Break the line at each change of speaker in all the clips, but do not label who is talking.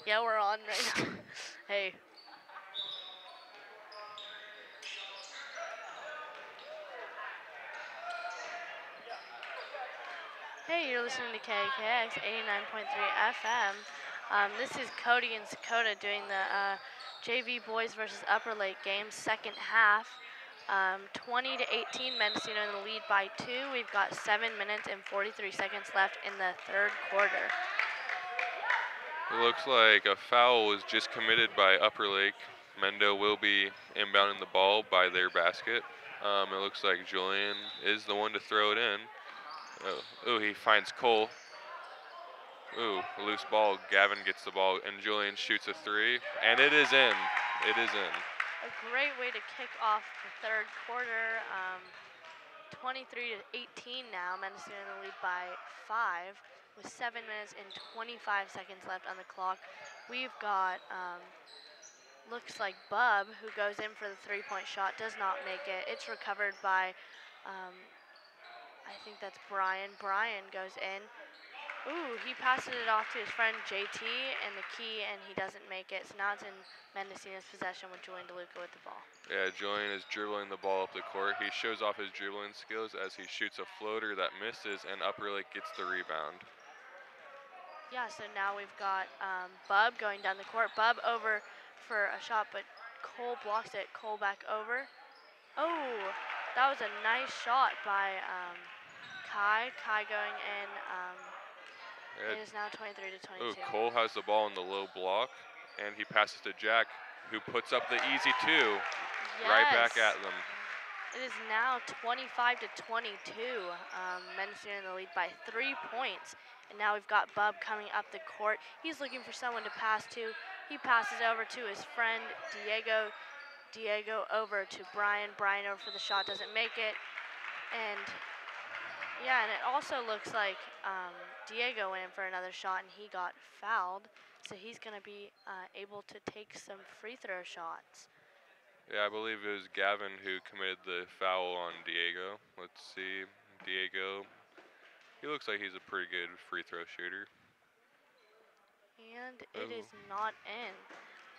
Yeah, we're on right now. Hey. Hey, you're listening to KKX 89.3 FM. This is Cody and Sakota doing the JV Boys versus Upper Lake game, second half. 20 to 18, Mendocino in the lead by 2. We've got 7 minutes and 43 seconds left in the third quarter.
It looks like a foul was just committed by Upper Lake. Mendo will be inbounding the ball by their basket. It looks like Julian is the one to throw it in. Oh, he finds Cole. Ooh, loose ball. Gavin gets the ball, and Julian shoots a three, and it is in. It is in.
A great way to kick off the third quarter. 23 to 18 now. Mendocino in the lead by 5 with 7 minutes and 25 seconds left on the clock. We've got, looks like Bub, who goes in for the three-point shot, does not make it. It's recovered by, I think that's Brian. Brian goes in. Ooh, he passes it off to his friend JT and the key, and he doesn't make it. So now it's in Mendocino's possession with Julian DeLuca with the ball.
Yeah, Julian is dribbling the ball up the court. He shows off his dribbling skills as he shoots a floater that misses, and Upper Lake gets the rebound.
Yeah, so now we've got Bub going down the court. Bub over for a shot, but Cole blocks it. Cole back over. Oh, that was a nice shot by Kai. Kai going in. It is now 23 to 22.
Oh, Cole has the ball in the low block, and he passes to Jack, who puts up the easy two.
Yes.
Right back at them.
It is now 25 to 22. Mendocino in the lead by 3 points. And now we've got Bub coming up the court. He's looking for someone to pass to. He passes over to his friend Diego. Diego over to Brian. Brian over for the shot, doesn't make it. And yeah, and it also looks like Diego went in for another shot and he got fouled. So he's going to be able to take some free throw shots.
Yeah, I believe it was Gavin who committed the foul on Diego. Let's see. Diego, he looks like he's a pretty good free throw shooter.
And it is not in.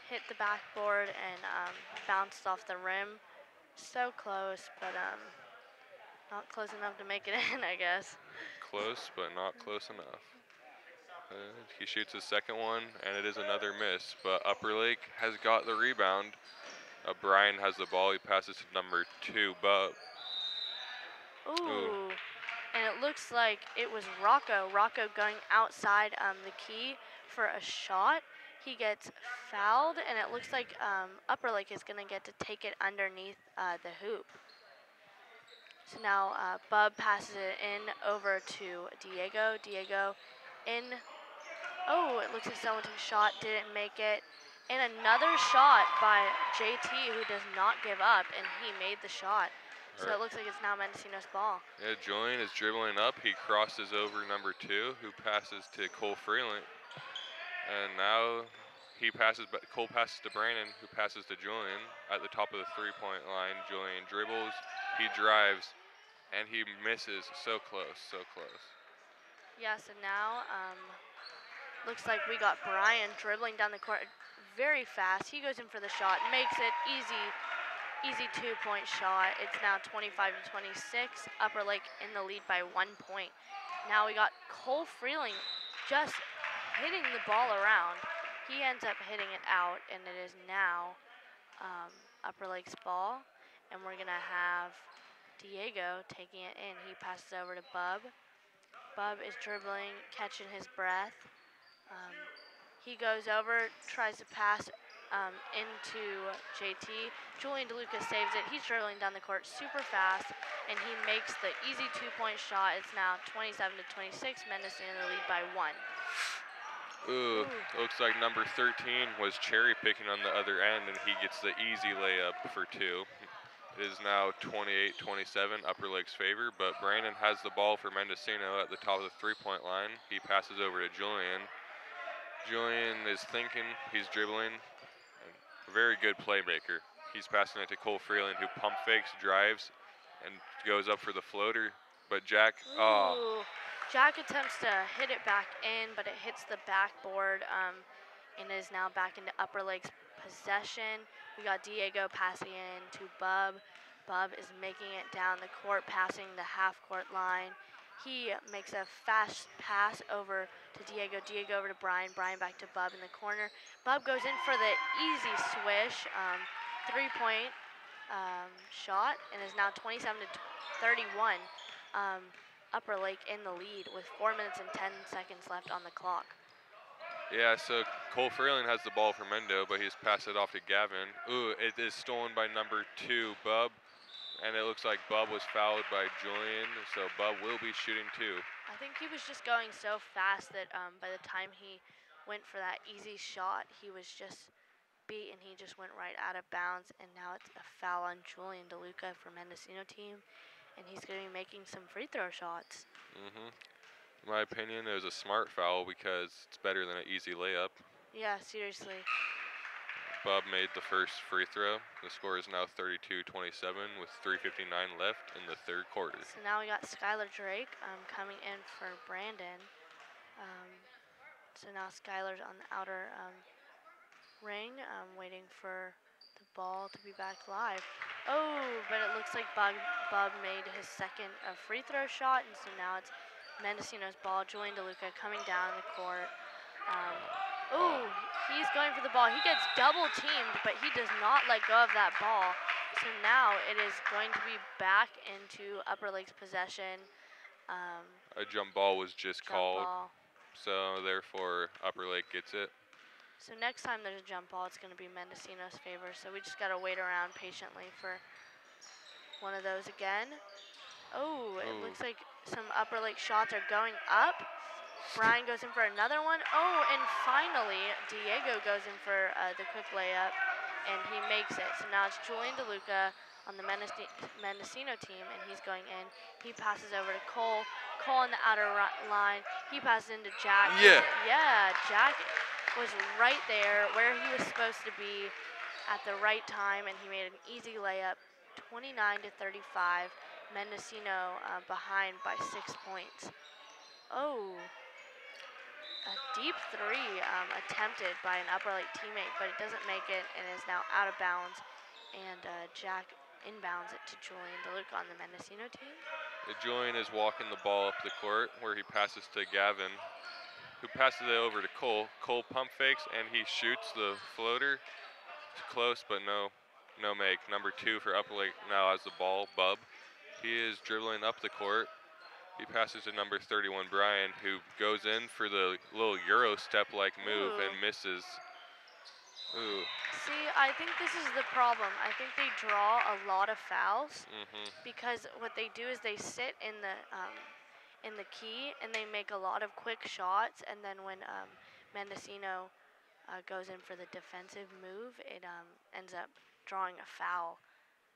Hit the backboard and bounced off the rim. So close, but not close enough to make it in, I guess.
Close, but not close enough. He shoots his second one, and it is another miss. But Upper Lake has got the rebound. Brian has the ball. He passes to number 2, Bub.
Ooh. And it looks like it was Rocco. Rocco going outside the key for a shot. He gets fouled, and it looks like Upper Lake is going to get to take it underneath the hoop. So now Bub passes it in over to Diego. Diego in. Oh, it looks like someone took a shot, didn't make it. And another shot by JT, who does not give up, and he made the shot. So it looks like it's now Mendocino's ball.
Yeah, Julian is dribbling up. He crosses over number 2, who passes to Cole Freeland. And now Cole passes to Brandon, who passes to Julian at the top of the three-point line. Julian dribbles, he drives, and he misses. So close, so close.
Yeah, so now looks like we got Brian dribbling down the court very fast. He goes in for the shot, makes it easy 2-point shot. It's now 25 to 26. Upper Lake in the lead by 1 point. Now we got Cole Freeling just hitting the ball around. He ends up hitting it out, and it is now Upper Lake's ball. And we're going to have Diego taking it in. He passes over to Bub. Bub is dribbling, catching his breath. He goes over, tries to pass into JT. Julian DeLuca saves it. He's dribbling down the court super fast, and he makes the easy 2-point shot. It's now 27 to 26. Mendocino in the lead by 1.
Ooh, looks like number 13 was cherry picking on the other end, and he gets the easy layup for 2. It is now 28-27, Upper Lake's favor, but Brandon has the ball for Mendocino at the top of the three-point line. He passes over to Julian. Julian is thinking, he's dribbling. A very good playmaker. He's passing it to Cole Freeland, who pump fakes, drives, and goes up for the floater. But Jack,
Jack attempts to hit it back in, but it hits the backboard. and it is now back into Upper Lakes possession. We got Diego passing in to Bub. Bub is making it down the court, passing the half-court line. He makes a fast pass over to Diego. Diego over to Brian. Brian back to Bub in the corner. Bub goes in for the easy swish, three-point shot, and is now 27 to 31. Upper Lake in the lead with 4 minutes and 10 seconds left on the clock.
Yeah, so Cole Freeling has the ball for Mendo, but he's passed it off to Gavin. Ooh, it is stolen by number 2, Bub. And it looks like Bub was fouled by Julian, so Bub will be shooting 2.
I think he was just going so fast that by the time he went for that easy shot, he was just beat and he just went right out of bounds. And now it's a foul on Julian DeLuca for Mendocino team, and he's going to be making some free throw shots.
In my opinion, it was a smart foul because it's better than an easy layup.
Yeah, seriously.
Bub made the first free throw. The score is now 32-27 with 3:59 left in the third quarter.
So now we got Skylar Drake coming in for Brandon. So now Skylar's on the outer ring, waiting for the ball to be back live. Oh, but it looks like Bub made his second free throw shot, and so now it's Mendocino's ball. Julian DeLuca coming down the court. Ooh, he's going for the ball. He gets double teamed, but he does not let go of that ball. So now it is going to be back into Upper Lakes possession.
A jump ball was just called,
ball.
so therefore Upper Lake gets it.
So next time there's a jump ball, it's going to be Mendocino's favor. So we just got to wait around patiently for one of those again. Oh, it looks like some Upper Lake shots are going up. Brian goes in for another one. Oh, and finally, Diego goes in for the quick layup, and he makes it. So now it's Julian DeLuca on the Mendocino team, and he's going in. He passes over to Cole. Cole on the outer line. He passes into Jack.
Yeah.
Yeah, Jack was right there where he was supposed to be at the right time, and he made an easy layup, 29 to 35. Mendocino behind by 6 points. Oh. A deep three attempted by an Upper Lake teammate, but it doesn't make it and is now out of bounds. And Jack inbounds it to Julian DeLuca on the Mendocino team.
Julian is walking the ball up the court where he passes to Gavin, who passes it over to Cole. Cole pump fakes and he shoots the floater. It's close, but no make. Number 2 for Upper Lake now has the ball, Bub. He is dribbling up the court. He passes to number 31, Brian, who goes in for the little Euro step-like move and misses. Ooh.
See, I think this is the problem. I think they draw a lot of fouls because what they do is they sit in the key and they make a lot of quick shots, and then when Mendocino goes in for the defensive move, it ends up drawing a foul.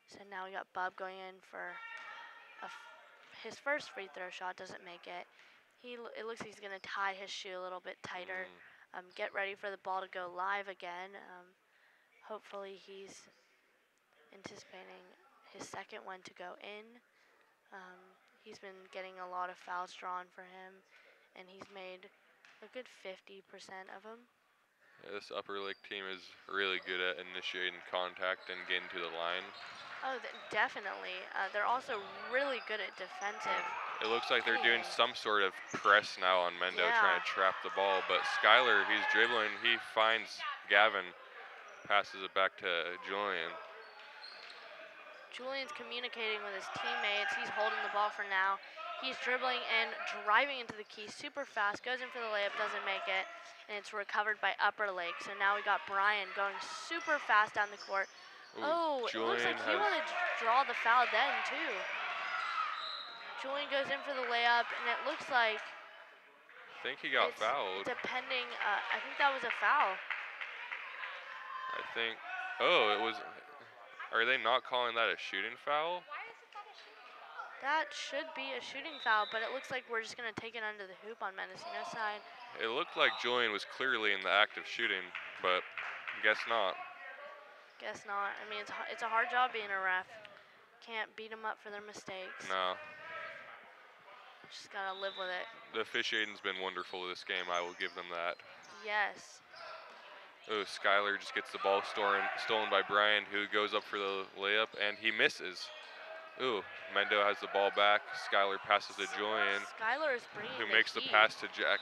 So now we got Bub going in for his first free throw shot, doesn't make it. It looks like he's going to tie his shoe a little bit tighter. Get ready for the ball to go live again. Hopefully he's anticipating his second one to go in. He's been getting a lot of fouls drawn for him, and he's made a good 50% of them.
Yeah, this Upper Lake team is really good at initiating contact and getting to the line.
Oh, definitely. They're also really good at defensive.
It looks like they're doing some sort of press now on Mendo, trying to trap the ball. But Skylar, he's dribbling. He finds Gavin, passes it back to Julian.
Julian's communicating with his teammates. He's holding the ball for now. He's dribbling and driving into the key super fast, goes in for the layup, doesn't make it, and it's recovered by Upper Lake. So now we got Brian going super fast down the court.
Ooh,
it looks like he wanted to draw the foul then, too. Julian goes in for the layup, and it looks like...
I think he got fouled.
Depending, I think that was a foul.
I think... Oh, it was... Are they not calling that a shooting foul?
That should be a shooting foul, but it looks like we're just going to take it under the hoop on Mendocino's side.
It looked like Julian was clearly in the act of shooting, but guess not.
Guess not. I mean, it's a hard job being a ref. Can't beat them up for their mistakes.
No.
Just gotta live with it.
The officiating's been wonderful this game. I will give them that.
Yes.
Oh, Skylar just gets the ball stolen by Brian, who goes up for the layup, and he misses. Ooh, Mendo has the ball back. Skylar passes to Julian,
Skylar is bringing
who
the
makes the
heat.
pass to Jack.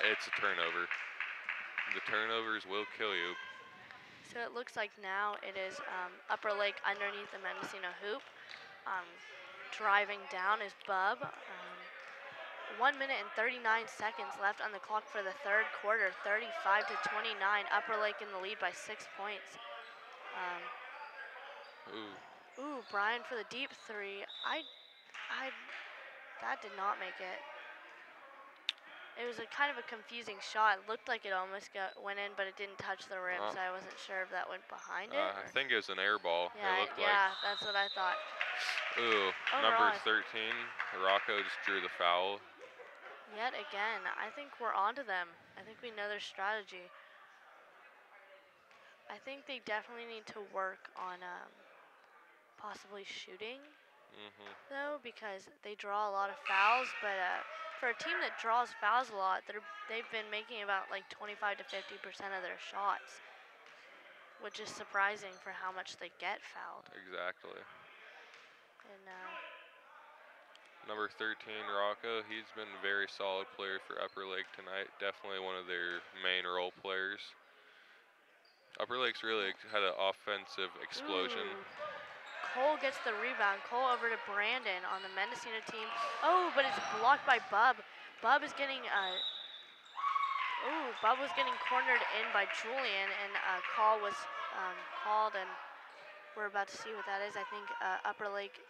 It's a turnover. The turnovers will kill you.
So it looks like now it is Upper Lake underneath the Mendocino hoop. Driving down is Bub. 1 minute and 39 seconds left on the clock for the third quarter. 35-29. Upper Lake in the lead by 6 points. Ooh, Brian for the deep three. That did not make it. It was a kind of a confusing shot. It looked like it almost went in, but it didn't touch the rim, so I wasn't sure if that went behind it.
I think it was an air ball.
Yeah,
it looked like.
Yeah, that's what I thought.
Ooh, number 13, Rocco just drew the foul.
Yet again, I think we're onto them. I think we know their strategy. I think they definitely need to work on possibly shooting, though, because they draw a lot of fouls. But for a team that draws fouls a lot, they've been making about like 25 to 50% of their shots, which is surprising for how much they get fouled.
Exactly.
And
number 13, Rocco, he's been a very solid player for Upper Lake tonight. Definitely one of their main role players. Upper Lake's really had an offensive explosion.
Cole gets the rebound. Cole over to Brandon on the Mendocino team. Oh, but it's blocked by Bub. Bub is getting Bub was getting cornered in by Julian, and a call was called, and we're about to see what that is. I think Upper Lake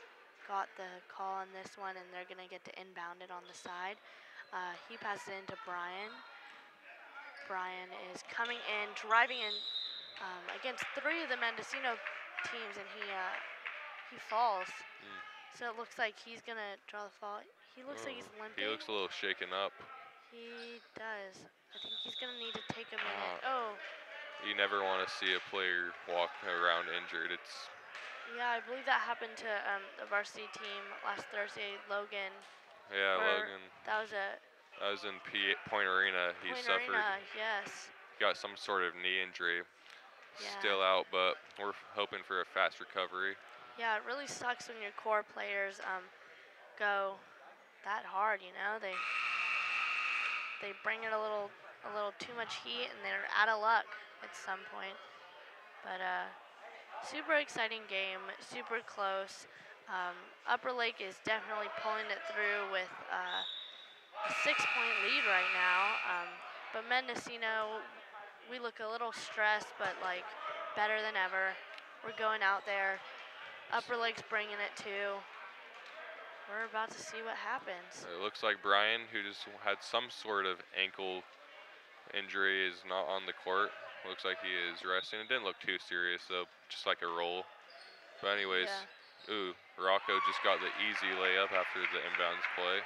got the call on this one, and they're gonna get to inbound it on the side. He passes it into Brian. Brian is coming in, driving in against 3 of the Mendocino teams, and he falls. So it looks like he's gonna draw the foul. He looks like he's limping.
He looks a little shaken up.
He does. I think he's gonna need to take a minute.
You never want to see a player walk around injured.
Yeah, I believe that happened to the varsity team last Thursday, Logan.
Yeah, Logan.
That was
in Point Arena. He suffered.
Yes.
Got some sort of knee injury.
Yeah.
Still out, but we're hoping for a fast recovery.
Yeah, it really sucks when your core players go that hard. You know, they bring it a little too much heat, and they're out of luck at some point. But super exciting game, super close. Upper Lake is definitely pulling it through with a 6-point lead right now. But Mendocino, we look a little stressed, but like better than ever. We're going out there. Upper Lake's bringing it too. We're about to see what happens.
It looks like Brian, who just had some sort of ankle injury, is not on the court. Looks like he is resting. It didn't look too serious, though, just like a roll. But anyways, Rocco just got the easy layup after the inbounds play.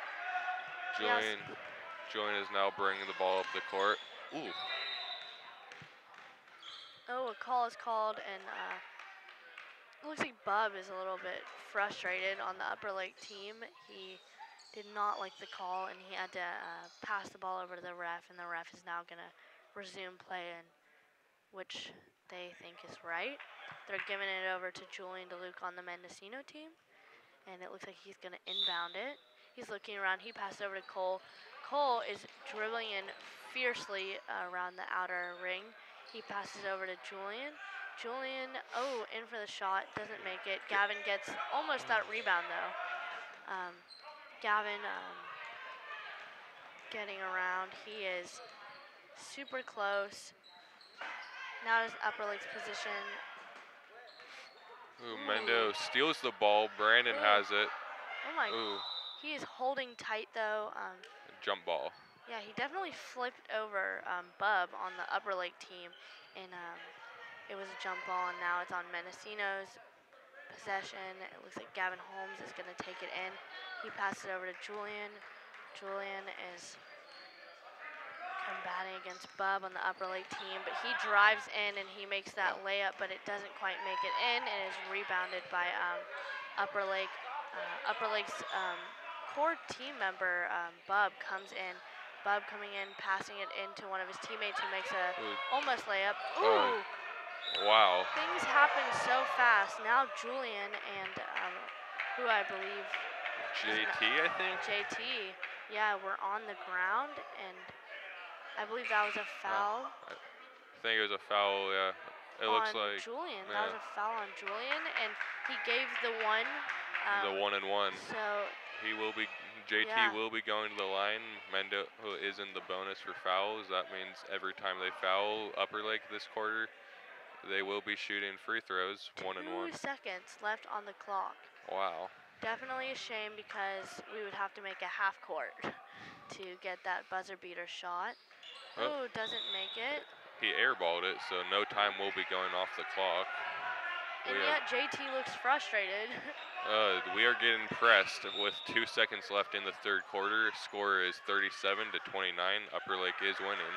Julian is now bringing the ball up the court.
A call is called, and it looks like Bub is a little bit frustrated on the Upper Lake team. He did not like the call, and he had to pass the ball over to the ref, and the ref is now going to resume play, which they think is right. They're giving it over to Julian DeLuke on the Mendocino team, and it looks like he's going to inbound it. He's looking around. He passed over to Cole. Cole is dribbling in fiercely around the outer ring. He passes over to Julian. Julian, in for the shot, doesn't make it. Gavin gets almost that rebound, though. Gavin getting around. He is super close. Now is Upper Lake's position.
Mendo steals the ball. Brandon has it.
Oh my. He is holding tight, though.
Jump ball.
Yeah, he definitely flipped over Bub on the Upper Lake team, and it was a jump ball, and now it's on Mendocino's possession. It looks like Gavin Holmes is going to take it in. He passes it over to Julian. Julian is combating against Bub on the Upper Lake team, but he drives in and he makes that layup, but it doesn't quite make it in, and is rebounded by Upper Lake. Upper Lake's core team member, Bub, comes in, Bub coming in, passing it into one of his teammates who makes a
Ooh.
almost layup.
Oh.
Ooh!
Wow.
Things happen so fast. Now Julian and who I believe
JT, I think.
JT, yeah, we're on the ground, and I believe that was a foul
I think it was a foul. Yeah. It
on
looks like
Julian.
yeah.
That was a foul on Julian, and he gave the one.
The 1-and-1.
So
JT
yeah.
will be going to the line. Mendo is in the bonus for fouls. That means every time they foul Upper Lake this quarter, they will be shooting free throws. 1-and-1.
2 seconds left on the clock.
Wow.
Definitely a shame because we would have to make a half court to get that buzzer beater shot.
Oh.
Ooh, doesn't make it.
He airballed it, so no time will be going off the clock.
And yet JT looks frustrated.
We are getting pressed with 2 seconds left in the third quarter. Score is 37-29. Upper Lake is winning.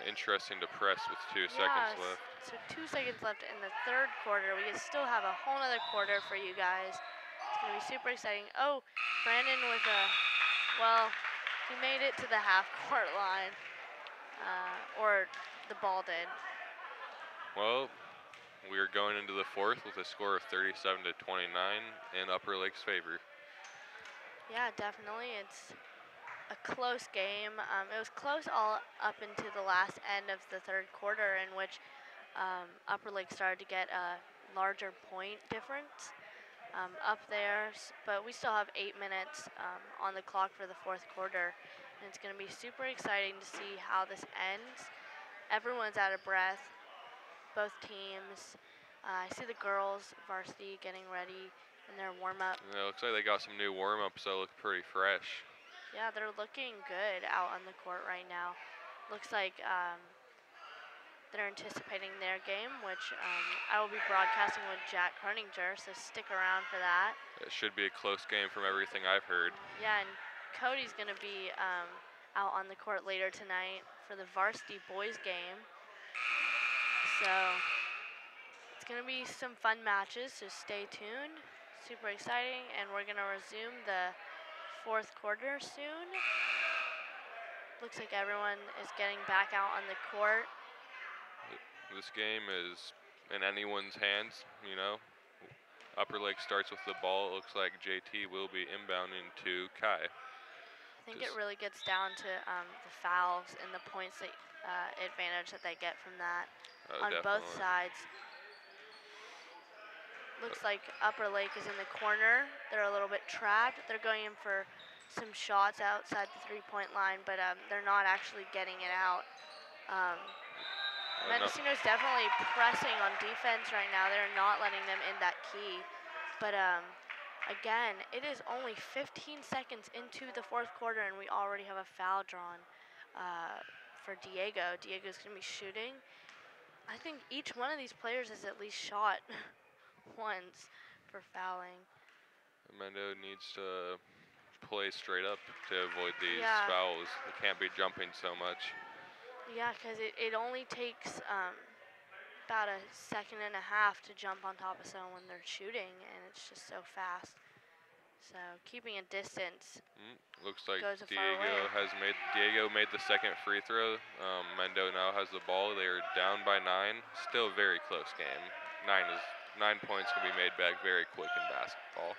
Interesting to press with 2 seconds left.
So 2 seconds left in the third quarter. We still have a whole nother quarter for you guys. It's going to be super exciting. Oh, Brandon with he made it to the half-court line. Or the ball did.
Well, we are going into the fourth with a score of 37-29 in Upper Lake's favor.
Yeah, definitely. It's a close game. It was close all up into the last end of the third quarter, in which Upper Lake started to get a larger point difference up there. But we still have 8 minutes on the clock for the fourth quarter, and it's going to be super exciting to see how this ends. Everyone's out of breath, both teams. I see the girls varsity getting ready in their warm-up.
Yeah, it looks like they got some new warm-ups that look pretty fresh.
Yeah, they're looking good out on the court right now. Looks like they're anticipating their game, which I will be broadcasting with Jack Croninger, so stick around for that.
It should be a close game from everything I've heard.
Yeah, and Cody's going to be out on the court later tonight for the varsity boys game. So it's going to be some fun matches, so stay tuned. Super exciting, and we're going to resume the fourth quarter soon. Looks like everyone is getting back out on the court.
This game is in anyone's hands, you know. Upper Lake starts with the ball. It looks like JT will be inbounding to Kai.
I think it really gets down to the fouls and the points that advantage that they get from that on both sides. Looks like Upper Lake is in the corner. They're a little bit trapped. They're going in for some shots outside the three-point line, but they're not actually getting it out. Mendocino is definitely pressing on defense right now. They're not letting them in that key. But again, it is only 15 seconds into the fourth quarter, and we already have a foul drawn for Diego. Diego's going to be shooting. I think each one of these players has at least shot once for fouling.
Mendo needs to play straight up to avoid these fouls. They can't be jumping so much.
Yeah, because it only takes about a second and a half to jump on top of someone when they're shooting, and it's just so fast. So keeping a distance.
Looks like Diego made the second free throw. Mendo now has the ball. They are down by 9. Still a very close game. 9 points can be made back very quick in basketball.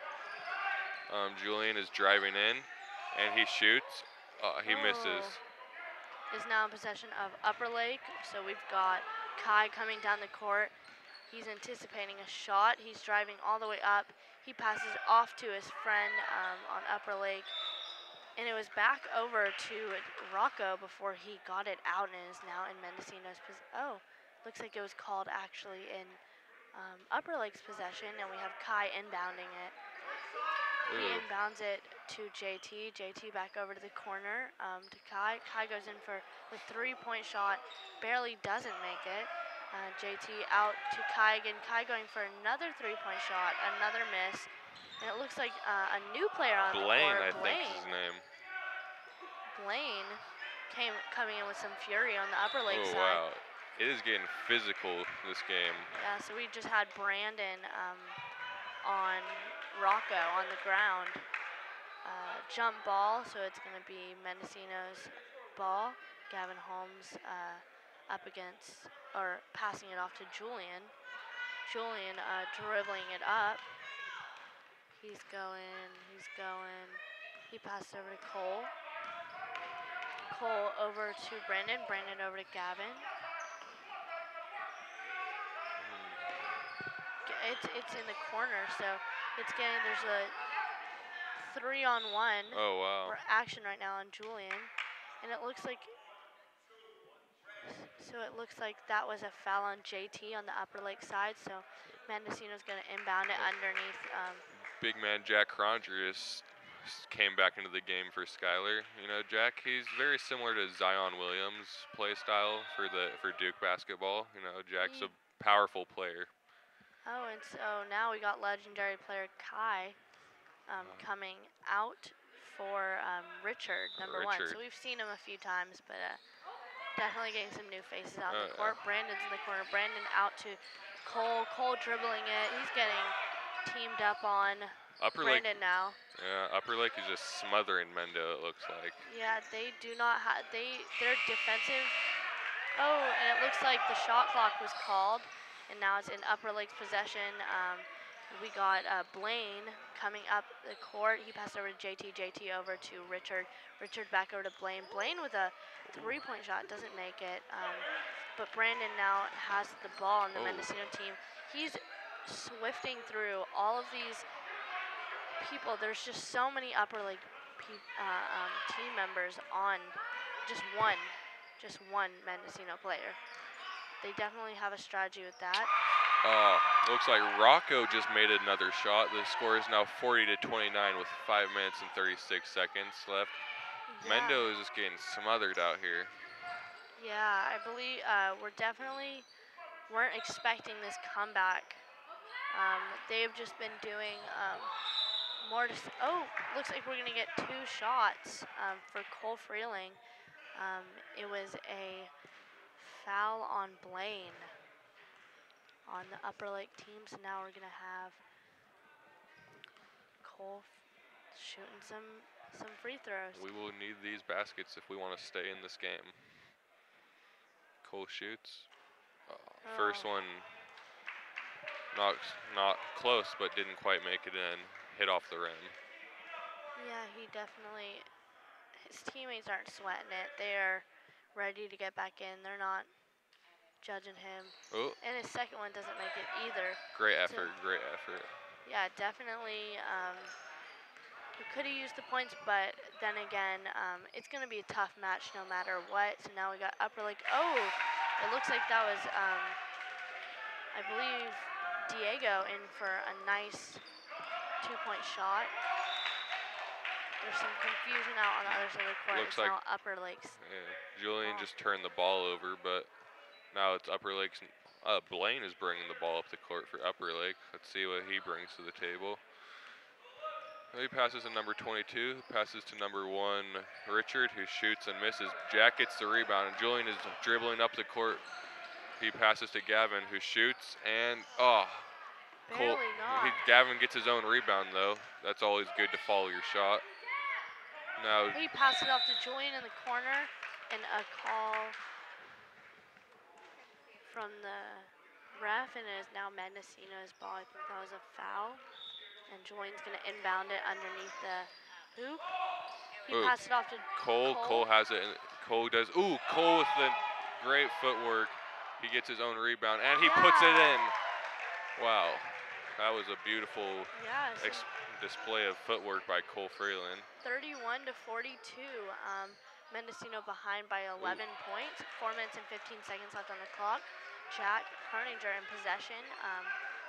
Julian is driving in, and he shoots. He misses.
Is now in possession of Upper Lake. So we've got Kai coming down the court. He's anticipating a shot. He's driving all the way up. He passes off to his friend on Upper Lake. And it was back over to Rocco before he got it out, and is now in Mendocino's possession. Looks like it was called actually in Upper Lake's possession, and we have Kai inbounding it. He inbounds it to JT. JT back over to the corner to Kai. Kai goes in for the three-point shot. Barely doesn't make it. JT out to Kai again. Kai going for another three-point shot. Another miss. And it looks like a new player on the court.
Blaine, I think is his name.
Blaine coming in with some fury on the Upper Lake side.
Oh, wow. It is getting physical, this game.
Yeah, so we just had Brandon on Rocco on the ground. jump ball, so it's going to be Mendocino's ball. Gavin Holmes up against, or passing it off to Julian. Julian dribbling it up. He's going. He passed over to Cole. Cole over to Brandon. Brandon over to Gavin. It's in the corner, so there's a 3-on-1
Oh, wow.
for action right now on Julian, and it looks like that was a foul on JT on the Upper Lake side. So Mendocino's going to inbound it underneath.
Big man Jack Cronger just came back into the game for Skylar. You know, Jack, he's very similar to Zion Williams' play style for Duke basketball. You know, Jack's a powerful player.
Oh, and so now we got legendary player Kai coming out for Richard, number 1. So we've seen him a few times, but definitely getting some new faces out in the court. Brandon's in the corner. Brandon out to Cole. Cole dribbling it. He's getting teamed up on Brandon now.
Yeah, Upper Lake is just smothering Mendo, it looks like.
Yeah, they do not have, they're defensive. Oh, and it looks like the shot clock was called, and now it's in Upper Lake's possession. We got Blaine coming up the court. He passed over to JT. JT over to Richard. Richard back over to Blaine. Blaine with a 3-point shot, doesn't make it. But Brandon now has the ball on the Mendocino team. He's swifting through all of these people. There's just so many Upper Lake team members on just one Mendocino player. They definitely have a strategy with that.
Looks like Rocco just made another shot. The score is now 40-29 with 5 minutes and 36 seconds left. Yeah. Mendo is just getting smothered out here.
Yeah, I believe weren't expecting this comeback. They've just been doing more. Looks like we're gonna get 2 shots for Cole Freeling. It was a foul on Blaine on the Upper Lake team, so now we're gonna have Cole shooting some free throws.
We will need these baskets if we want to stay in this game. Cole shoots. First one, not close, but didn't quite make it in. Hit off the rim.
Yeah, his teammates aren't sweating it. They're ready to get back in. They're not judging him.
Oh.
And his second one doesn't make it either.
Great effort, great effort.
Yeah, definitely. We could have used the points, but then again, it's going to be a tough match no matter what. So now we got Upper Lake. Oh, it looks like that was, I believe, Diego in for a nice 2-point shot. There's some confusion out on the other side of the court.
Looks
it's
like
now Upper Lakes.
Yeah, Julian just turned the ball over, but now it's Upper Lakes. Blaine is bringing the ball up the court for Upper Lake. Let's see what he brings to the table. He passes to number 22, passes to number 1, Richard, who shoots and misses. Jack gets the rebound, and Julian is dribbling up the court. He passes to Gavin, who shoots, and Gavin gets his own rebound, though. That's always good to follow your shot. Now
he passed it off to Julian in the corner, and a call from the ref, and it is now Mendocino's ball. I think that was a foul. And Julian's going to inbound it underneath the hoop. He passed it off to Cole.
Cole has it, and Cole does. Cole with the great footwork. He gets his own rebound, and he puts it in. Wow, that was a beautiful display of footwork by Cole Freeland.
31-42. Mendocino behind by 11 points. 4 minutes and 15 seconds left on the clock. Jack Carninger in possession.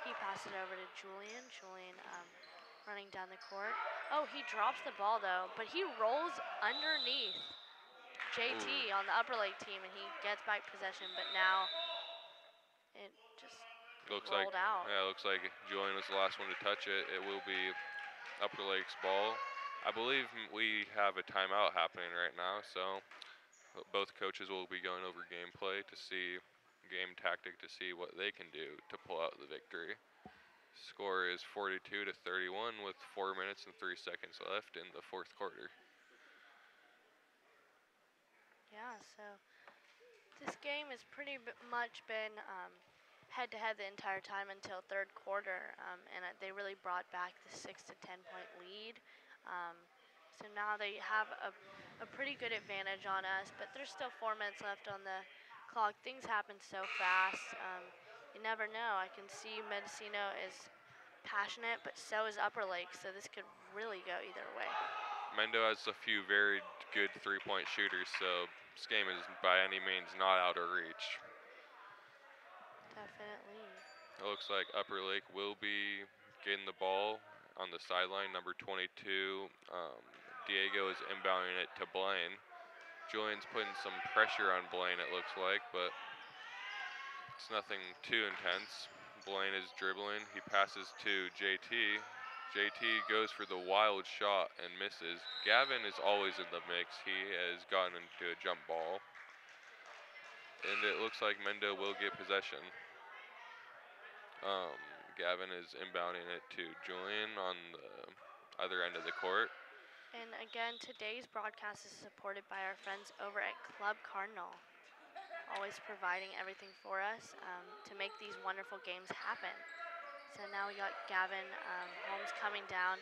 He passes it over to Julian. Julian running down the court. Oh, he drops the ball, though, but he rolls underneath JT on the Upper Lake team, and he gets back possession, but now it just rolled out.
Yeah, it looks like Julian was the last one to touch it. It will be Upper Lake's ball. I believe we have a timeout happening right now, so both coaches will be going over gameplay to see game tactic to see what they can do to pull out the victory. Score is 42 to 31 with 4 minutes and 3 seconds left in the fourth quarter.
Yeah, so this game has pretty much been head-to-head the entire time until third quarter, and they really brought back the 6 to 10 point lead. So now they have a pretty good advantage on us, but there's still 4 minutes left on the clock. Things happen so fast. You never know. I can see Mendocino is passionate, but so is Upper Lake, so this could really go either way.
Mendo has a few very good three-point shooters, so this game is by any means not out of reach.
Definitely.
It looks like Upper Lake will be getting the ball on the sideline. Number 22, Diego is inbounding it to Blaine. Julian's putting some pressure on Blaine, it looks like, but it's nothing too intense. Blaine is dribbling. He passes to JT. JT goes for the wild shot and misses. Gavin is always in the mix. He has gotten into a jump ball. And it looks like Mendo will get possession. Gavin is inbounding it to Julian on the other end of the court.
And again, today's broadcast is supported by our friends over at Club Cardinal, always providing everything for us to make these wonderful games happen. So now we got Gavin Holmes coming down.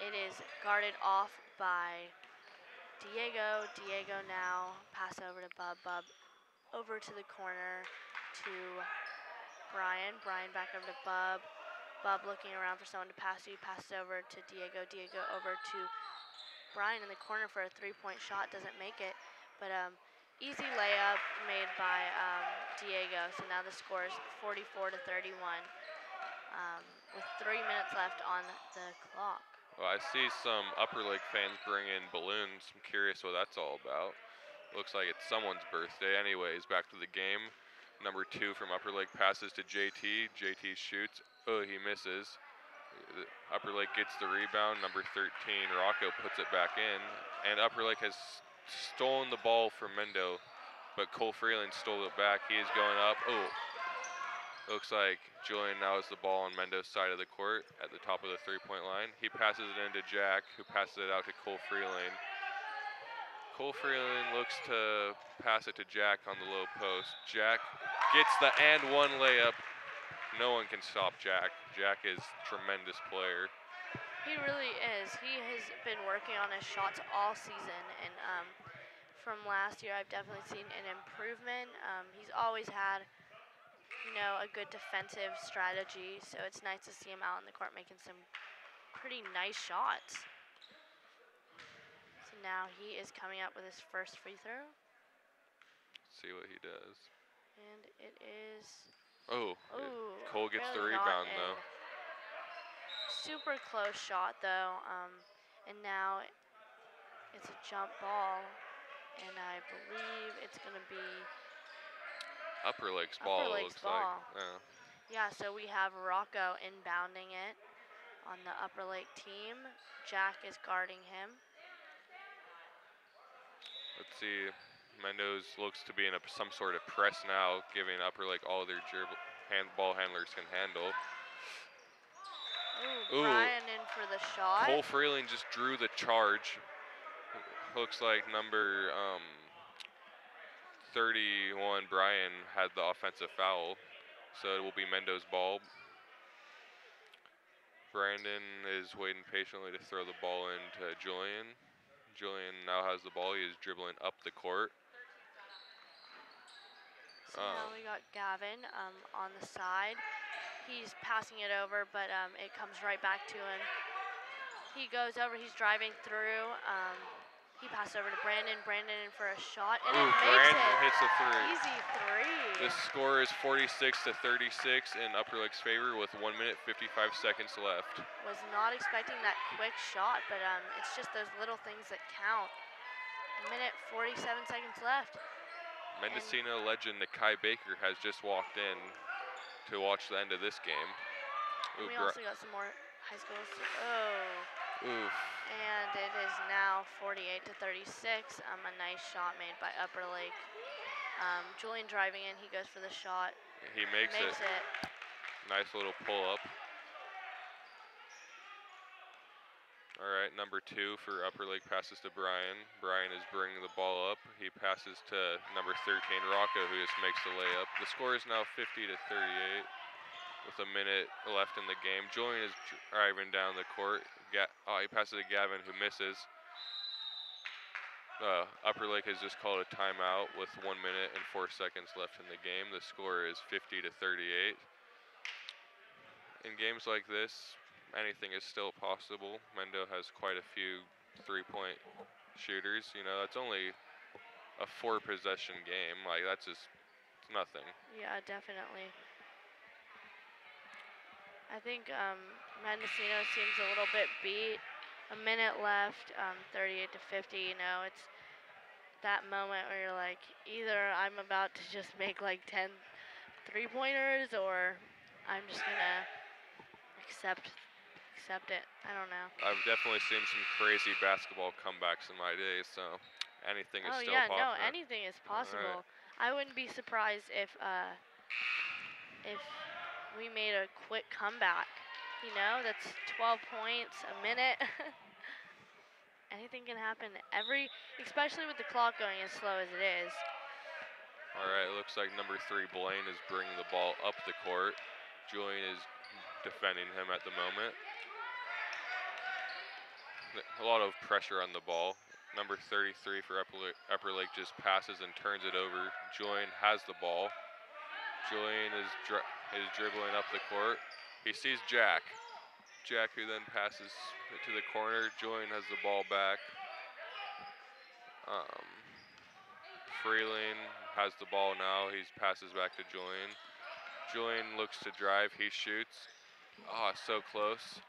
It is guarded off by Diego. Diego now pass over to Bub. Bub over to the corner to Brian. Brian back over to Bub. Bub looking around for someone to pass to. He passes over to Diego. Diego over to Brian in the corner for a three-point shot. Doesn't make it, but easy layup made by Diego. So now the score is 44 to 31 with 3 minutes left on the clock.
Well, I see some Upper Lake fans bring in balloons. I'm curious what that's all about. Looks like it's someone's birthday. Anyways, back to the game. Number 2 from Upper Lake passes to JT. JT shoots. Oh, he misses. Upper Lake gets the rebound. Number 13, Rocco, puts it back in. And Upper Lake has stolen the ball from Mendo, but Cole Freeland stole it back. He is going up. Oh, looks like Julian now has the ball on Mendo's side of the court at the top of the three-point line. He passes it into Jack, who passes it out to Cole Freeland. Cole Freeland looks to pass it to Jack on the low post. Jack gets the and one layup. No one can stop Jack. Jack is a tremendous player.
He really is. He has been working on his shots all season, and from last year, I've definitely seen an improvement. He's always had, a good defensive strategy, so it's nice to see him out on the court making some pretty nice shots. So now he is coming up with his first free throw.
Let's see what he does.
And it is...
Oh, Cole gets the
really
rebound, though.
Super close shot, though. And now it's a jump ball. And I believe it's going to be...
Upper Lake's ball, looks like.
Yeah, so we have Rocco inbounding it on the Upper Lake team. Jack is guarding him.
Let's see. Mendo's looks to be in some sort of press now, giving Upper Lake all their ball handlers can handle.
Ooh, Brian in for the shot.
Cole Freeland just drew the charge. Looks like number 31, Brian, had the offensive foul, so it will be Mendo's ball. Brandon is waiting patiently to throw the ball into Julian. Julian now has the ball. He is dribbling up the court.
So now we got Gavin on the side. He's passing it over, but it comes right back to him. He goes over. He's driving through. He passed over to Brandon. Brandon in for a shot, and it makes
Brandon
it.
hits a three.
Easy three.
The score is 46 to 36 in Upper Lake's favor with 1 minute 55 seconds left.
Was not expecting that quick shot, but it's just those little things that count. Minute 47 seconds left.
Mendocino legend Nakai Baker has just walked in to watch the end of this game.
We also got some more high schools. Oh.
Oof.
And it is now 48 to 36. A nice shot made by Upper Lake. Julian driving in. He goes for the shot.
He makes it. Nice little pull up. All right, number 2 for Upper Lake passes to Brian. Brian is bringing the ball up. He passes to number 13, Rocco, who just makes the layup. The score is now 50 to 38 with a minute left in the game. Julian is driving down the court. He passes to Gavin, who misses. Upper Lake has just called a timeout with 1 minute and 4 seconds left in the game. The score is 50 to 38. In games like this, anything is still possible. Mendo has quite a few three-point shooters. You know, that's only a 4-possession game. Like, that's just nothing.
Yeah, definitely. I think Mendocino seems a little bit beat. A minute left, 38 to 50. You know, it's that moment where you're like, either I'm about to just make like 10 three-pointers, or I'm just gonna accept it. I don't know.
I've definitely seen some crazy basketball comebacks in my day, so anything is
Oh
still
yeah, no,
possible.
anything is possible.
All right.
I wouldn't be surprised if we made a quick comeback. You know, that's 12 points a minute. Anything can happen. Especially with the clock going as slow as it is.
All right, it looks like number 3, Blaine, is bringing the ball up the court. Julian is defending him at the moment. A lot of pressure on the ball. Number 33 for Upper Lake just passes and turns it over. Julian has the ball. Julian is dribbling up the court. He sees Jack. Jack, who then passes it to the corner. Julian has the ball back. Freeling has the ball now. He passes back to Julian. Julian looks to drive. He shoots. Oh, so close.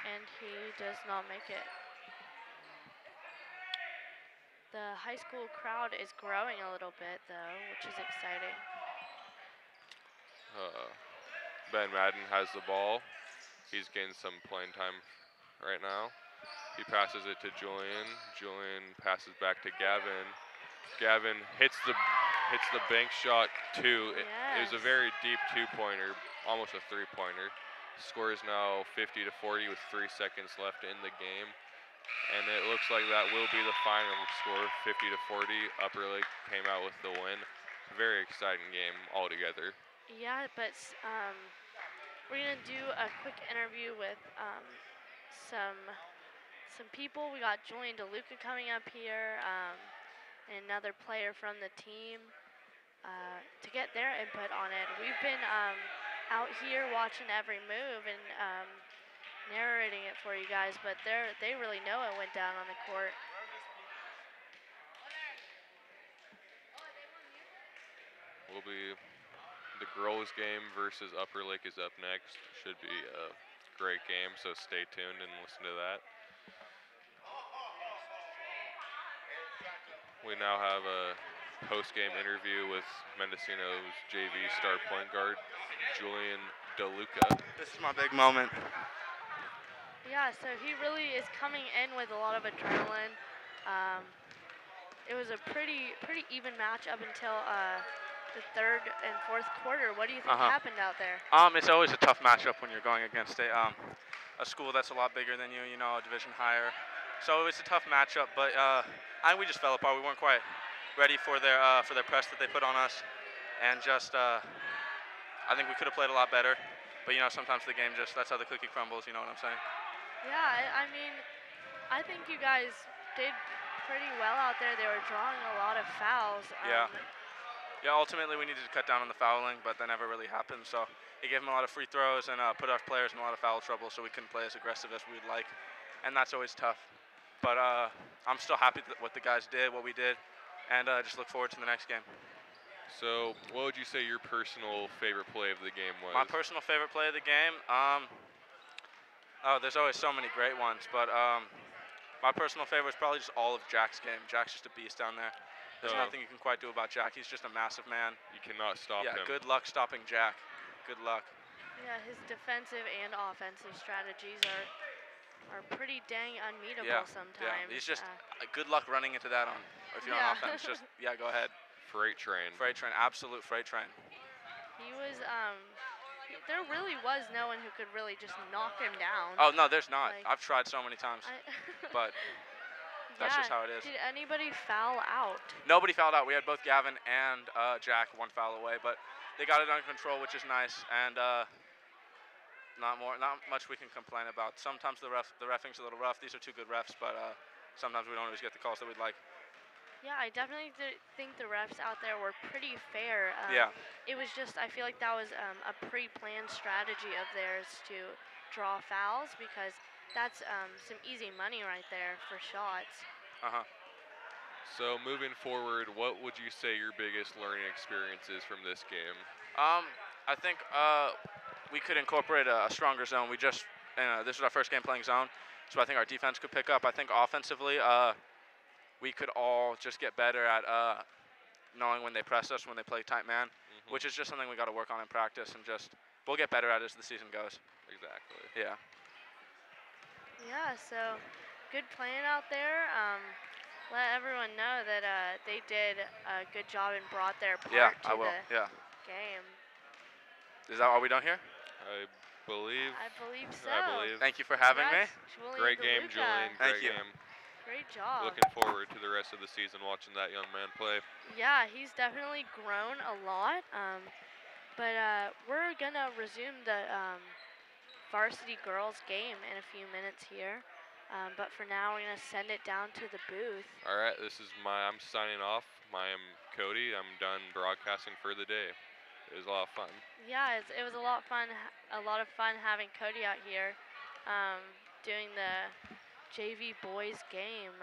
And he does not make it. The high school crowd is growing a little bit, though, which is exciting.
Ben Madden has the ball. He's getting some playing time right now. He passes it to Julian. Julian passes back to Gavin. Gavin hits the bank shot 2.
Yes.
It was a very deep 2-pointer, almost a 3-pointer. Score is now 50 to 40 with 3 seconds left in the game. And it looks like that will be the final score, 50 to 40. Upper Lake came out with the win. Very exciting game altogether.
Yeah, but we're gonna do a quick interview with some people. We got Julian DeLuca coming up here, and another player from the team to get their input on it. We've been out here watching every move and narrating it for you guys, but they really know it went down on the court.
Will be the girls' game versus Upper Lake is up next. Should be a great game, so stay tuned and listen to that. We now have a post-game interview with Mendocino's JV star point guard, Julian DeLuca.
This is my big moment.
Yeah, so he really is coming in with a lot of adrenaline. It was a pretty even match up until the third and fourth quarter. What do you think happened out there?
It's always a tough matchup when you're going against a school that's a lot bigger than you, a division higher. So it's a tough matchup, but we just fell apart. We weren't quite ready for their press that they put on us, and just I think we could have played a lot better. But sometimes the game that's how the cookie crumbles. You know what I'm saying?
Yeah, I mean, I think you guys did pretty well out there. They were drawing a lot of fouls.
Yeah, ultimately we needed to cut down on the fouling, but that never really happened. So it gave them a lot of free throws and put our players in a lot of foul trouble, so we couldn't play as aggressive as we'd like, and that's always tough. But I'm still happy with what the guys did, what we did, and just look forward to the next game.
So what would you say your personal favorite play of the game was?
My personal favorite play of the game? There's always so many great ones, but my personal favorite is probably just all of Jack's game. Jack's just a beast down there. There's nothing you can quite do about Jack. He's just a massive man.
You cannot stop him.
Yeah, good luck stopping Jack. Good luck.
Yeah, his defensive and offensive strategies are pretty dang unmeetable sometimes.
Yeah, he's just good luck running into that if you're on offense. Just go ahead.
Freight train.
Freight train, absolute freight train.
He was There really was no one who could really just knock him down.
Oh no, there's not.
Like,
I've tried so many times, but that's
yeah.
just how it is.
Did anybody foul out?
Nobody fouled out. We had both Gavin and Jack one foul away, but they got it under control, which is nice, and not much we can complain about. Sometimes the reffing's a little rough. These are two good refs, but sometimes we don't always get the calls that we'd like.
Yeah, I definitely think the refs out there were pretty fair.
Yeah.
It was just, I feel like that was a pre-planned strategy of theirs to draw fouls, because that's some easy money right there for shots.
So moving forward, what would you say your biggest learning experience is from this game?
I think we could incorporate a stronger zone. This is our first game playing zone, so I think our defense could pick up. I think offensively, we could all just get better at knowing when they press us, when they play tight man, which is just something we got to work on in practice, and we'll get better at it as the season goes.
Exactly.
Yeah.
Yeah, so good playing out there. Let everyone know that they did a good job and brought their part to the game.
Are we done here?
I believe so.
I
believe.
Thank you for having me.
Great game, Julian.
Thank you.
Game.
Great job.
Looking forward to the rest of the season watching that young man play.
Yeah, he's definitely grown a lot. But we're gonna resume the varsity girls game in a few minutes here. But for now, we're gonna send it down to the booth.
All right, I'm signing off. I am Cody. I'm done broadcasting for the day. It was a lot of fun.
Yeah, it was a lot of fun. A lot of fun having Cody out here, doing the JV boys game.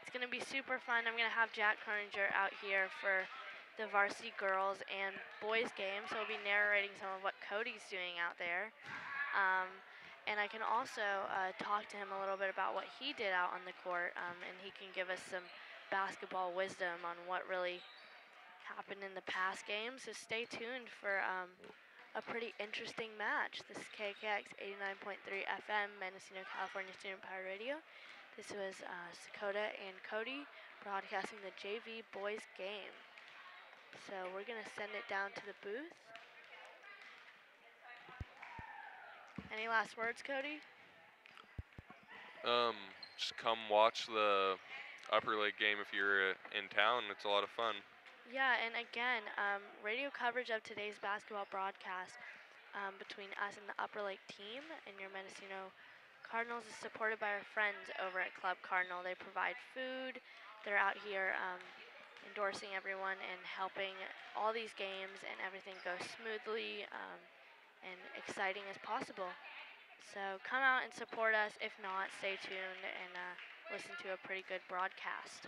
It's gonna be super fun. I'm gonna have Jack Carninger out here for the varsity girls and boys game, so he'll be narrating some of what Cody's doing out there. And I can also talk to him a little bit about what he did out on the court, and he can give us some basketball wisdom on what really happened in the past games. So stay tuned for a pretty interesting match. This is KKX 89.3 FM, Mendocino, California Student Power Radio. This was Sakota and Cody broadcasting the JV boys game. So we're gonna send it down to the booth. Any last words, Cody?
Just come watch the Upper Lake game if you're in town. It's a lot of fun.
Yeah, and again, radio coverage of today's basketball broadcast between us and the Upper Lake team and your Mendocino Cardinals is supported by our friends over at Club Cardinal. They provide food. They're out here endorsing everyone and helping all these games and everything go smoothly and exciting as possible. So come out and support us. If not, stay tuned and listen to a pretty good broadcast.